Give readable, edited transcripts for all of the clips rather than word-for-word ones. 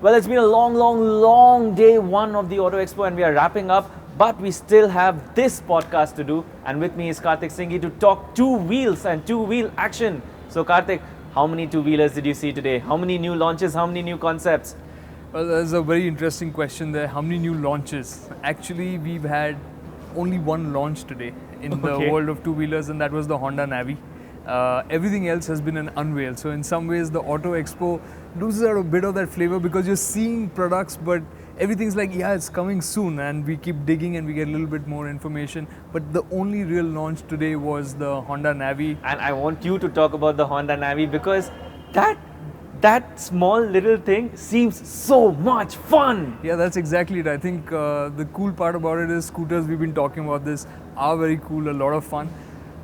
Well, it's been a long day one of the Auto Expo and we are wrapping up, but we still have this podcast to do. And with me is Karthik Singhi to talk two wheels and two-wheel action. So Karthik, how many two-wheelers did you see today? How many new launches? How many new concepts? Well, there's a very interesting question there. How many new launches? Actually, we've had only one launch today in the world of two-wheelers, and that was the Honda Navi. Everything else has been an unveil. So in some ways, the Auto Expo loses out a bit of that flavor because you're seeing products, but everything's like, yeah, it's coming soon, and we keep digging and we get a little bit more information. But the only real launch today was the Honda Navi. And I want you to talk about the Honda Navi because that small little thing seems so much fun. Yeah, that's exactly it. I think the cool part about it is scooters, we've been talking about this, are very cool, a lot of fun.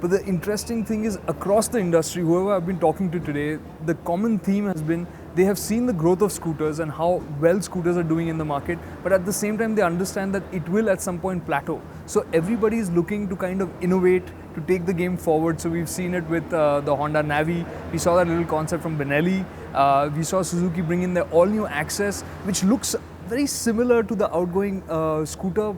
But the interesting thing is across the industry, whoever I've been talking to today, the common theme has been they have seen the growth of scooters and how well scooters are doing in the market, but at the same time they understand that it will at some point plateau. So everybody is looking to kind of innovate, to take the game forward. So we've seen it with the Honda Navi. We saw that little concept from Benelli. We saw Suzuki bring in their all-new Access, which looks very similar to the outgoing scooter.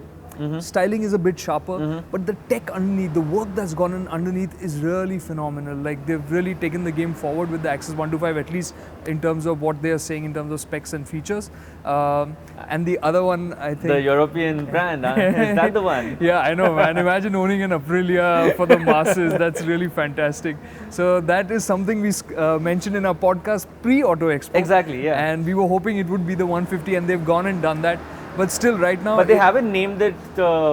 Styling is a bit sharper, but the tech underneath, the work that's gone on underneath is really phenomenal. Like, they've really taken the game forward with the Access 125, at least in terms of what they are saying in terms of specs and features. And the other one, I think... The European brand, is that the one? Yeah, I know, man. Imagine owning an Aprilia for the masses. That's really fantastic. So that is something we mentioned in our podcast pre-Auto Expo. Exactly, yeah. And we were hoping it would be the 150, and they've gone and done that. But still, right now... But they haven't named it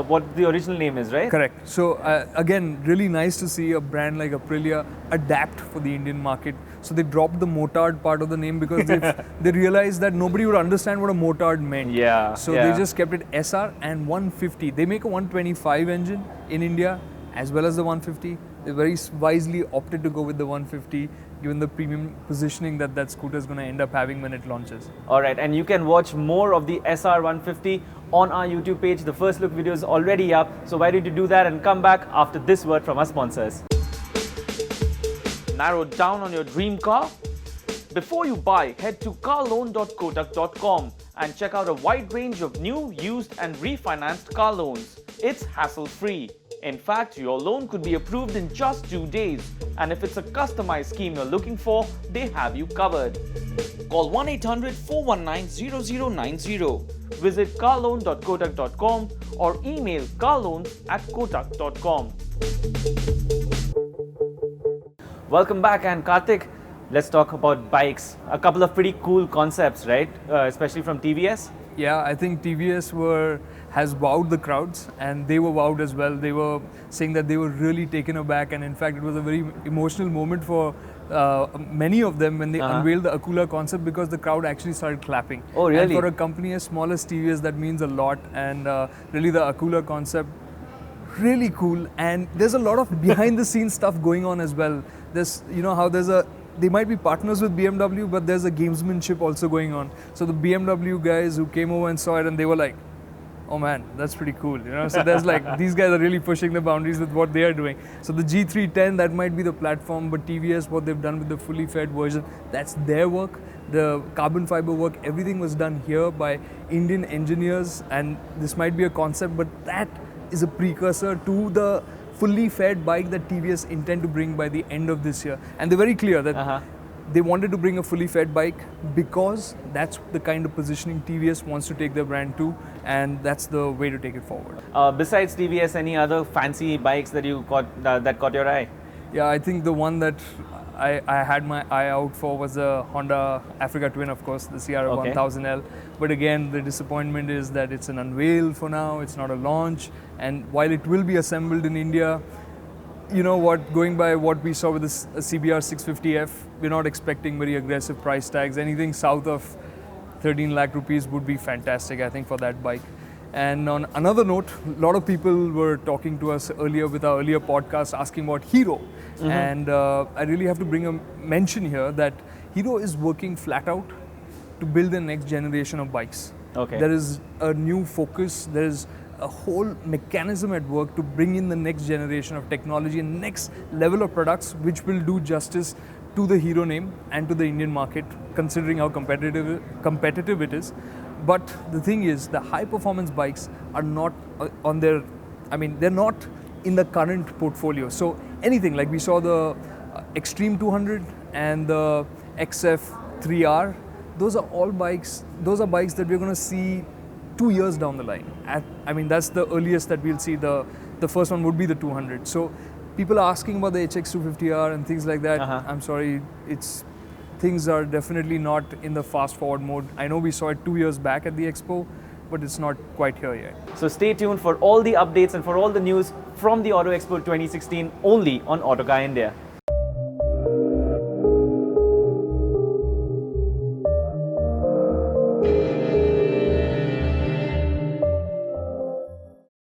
what the original name is, right? Correct. So again, really nice to see a brand like Aprilia adapt for the Indian market. So they dropped the motard part of the name because they realized that nobody would understand what a motard meant. Yeah. So they just kept it SR and 150. They make a 125 engine in India as well as the 150. They very wisely opted to go with the 150, given the premium positioning that scooter is going to end up having when it launches. Alright, and you can watch more of the SR150 on our YouTube page. The first look video is already up. So why don't you do that and come back after this word from our sponsors. Narrowed down on your dream car? Before you buy, head to carloan.kotak.com and check out a wide range of new, used and refinanced car loans. It's hassle-free. In fact, your loan could be approved in just 2 days. And if it's a customized scheme you're looking for, they have you covered. Call 1-800-419-0090. Visit carloan.kotak.com or email carloans@kotak.com. Welcome back, and Karthik, let's talk about bikes. A couple of pretty cool concepts, right? Especially from TVS. Yeah, I think TVS has wowed the crowds, and they were wowed as well. They were saying that they were really taken aback, and in fact it was a very emotional moment for many of them when they unveiled the Akula concept, because the crowd actually started clapping. Oh, really? And for a company as small as TVS, that means a lot. And really the Akula concept, really cool. And there's a lot of behind the scenes stuff going on as well. There's, you know, how they might be partners with BMW, but there's a gamesmanship also going on. So the BMW guys who came over and saw it, and they were like, oh man, that's pretty cool, you know. So there's like, these guys are really pushing the boundaries with what they are doing. So the G310, that might be the platform, but TVS, what they've done with the fully fed version, that's their work. The carbon fiber work, everything was done here by Indian engineers, and this might be a concept, but that is a precursor to the fully fed bike that TVS intend to bring by the end of this year. And they're very clear that they wanted to bring a fully fed bike because that's the kind of positioning TVS wants to take their brand to, and that's the way to take it forward. Besides TVS, any other fancy bikes that you that caught your eye? Yeah, I think the one that I had my eye out for was the Honda Africa Twin, of course, the CRF 1000L. But again, the disappointment is that it's an unveil for now, it's not a launch. And while it will be assembled in India, you know what, going by what we saw with the CBR 650F, we're not expecting very aggressive price tags. Anything south of 13 lakh rupees would be fantastic, I think, for that bike. And on another note, a lot of people were talking to us earlier with our earlier podcast asking about Hero. And I really have to bring a mention here that Hero is working flat out to build the next generation of bikes. There is a new focus, there is a whole mechanism at work to bring in the next generation of technology and next level of products which will do justice to the hero name and to the Indian market, considering how competitive it is. But the thing is, the high performance bikes are not on their, I mean, they're not in the current portfolio. So anything like we saw the Extreme 200 and the XF 3R, those are all bikes. Those are bikes that we're going to see 2 years down the line. I mean, that's the earliest that we'll see. The first one would be the 200. So people are asking about the HX 250R and things like that. I'm sorry, things are definitely not in the fast forward mode. I know we saw it 2 years back at the Expo, but it's not quite here yet. So stay tuned for all the updates and for all the news from the Auto Expo 2016 only on Autocar India.